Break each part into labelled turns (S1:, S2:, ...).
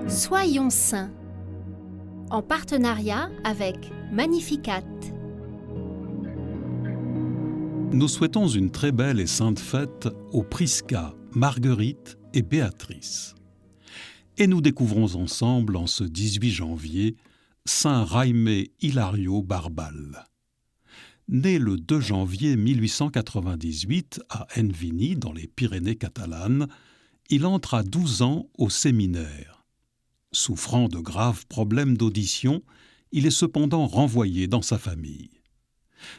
S1: Soyons saints, en partenariat avec Magnificat.
S2: Nous souhaitons une très belle et sainte fête aux Prisca, Marguerite et Béatrice. Et nous découvrons ensemble, en ce 18 janvier, Saint Jaime Hilario Barbal. Né le 2 janvier 1898 à Enviny, dans les Pyrénées catalanes, il entre à 12 ans au séminaire. Souffrant de graves problèmes d'audition, il est cependant renvoyé dans sa famille.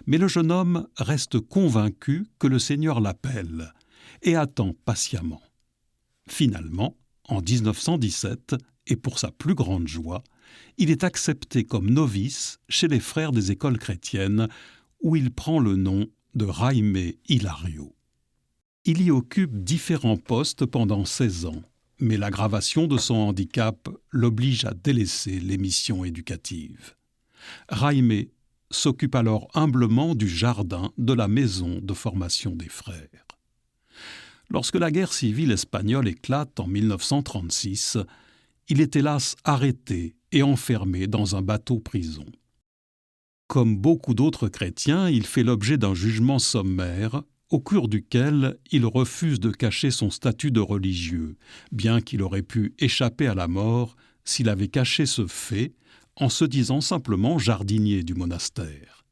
S2: Mais le jeune homme reste convaincu que le Seigneur l'appelle et attend patiemment. Finalement, en 1917, et pour sa plus grande joie, il est accepté comme novice chez les frères des écoles chrétiennes où il prend le nom de Jaime Hilario. Il y occupe différents postes pendant 16 ans, mais l'aggravation de son handicap l'oblige à délaisser les missions éducatives. Jaime s'occupe alors humblement du jardin de la maison de formation des frères. Lorsque la guerre civile espagnole éclate en 1936, il est hélas arrêté et enfermé dans un bateau-prison. Comme beaucoup d'autres chrétiens, il fait l'objet d'un jugement sommaire, au cours duquel il refuse de cacher son statut de religieux, bien qu'il aurait pu échapper à la mort s'il avait caché ce fait en se disant simplement jardinier du monastère.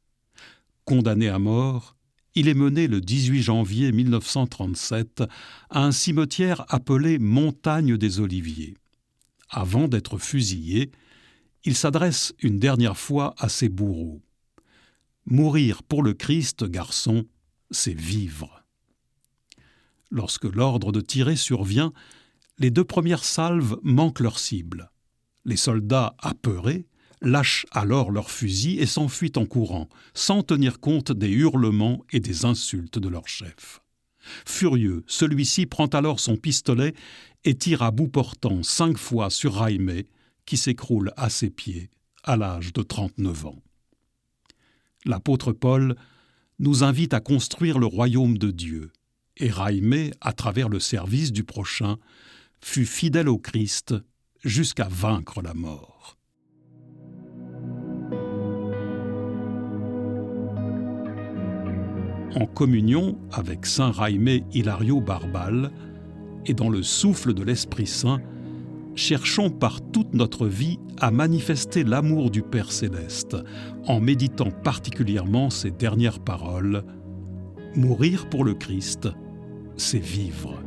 S2: Condamné à mort, il est mené le 18 janvier 1937 à un cimetière appelé Montagne des Oliviers. Avant d'être fusillé, il s'adresse une dernière fois à ses bourreaux. « Mourir pour le Christ, garçon, c'est vivre. » Lorsque l'ordre de tirer survient, les 2 premières salves manquent leur cible. Les soldats, apeurés, lâchent alors leurs fusils et s'enfuient en courant, sans tenir compte des hurlements et des insultes de leur chef. Furieux, celui-ci prend alors son pistolet et tire à bout portant 5 fois sur Jaime, qui s'écroule à ses pieds à l'âge de 39 ans. L'apôtre Paul nous invite à construire le royaume de Dieu, et Jaime, à travers le service du prochain, fut fidèle au Christ jusqu'à vaincre la mort. En communion avec Saint Jaime Hilario Barbal et dans le souffle de l'Esprit Saint, cherchons par toute notre vie à manifester l'amour du Père Céleste en méditant particulièrement ces dernières paroles : « Mourir pour le Christ, c'est vivre. »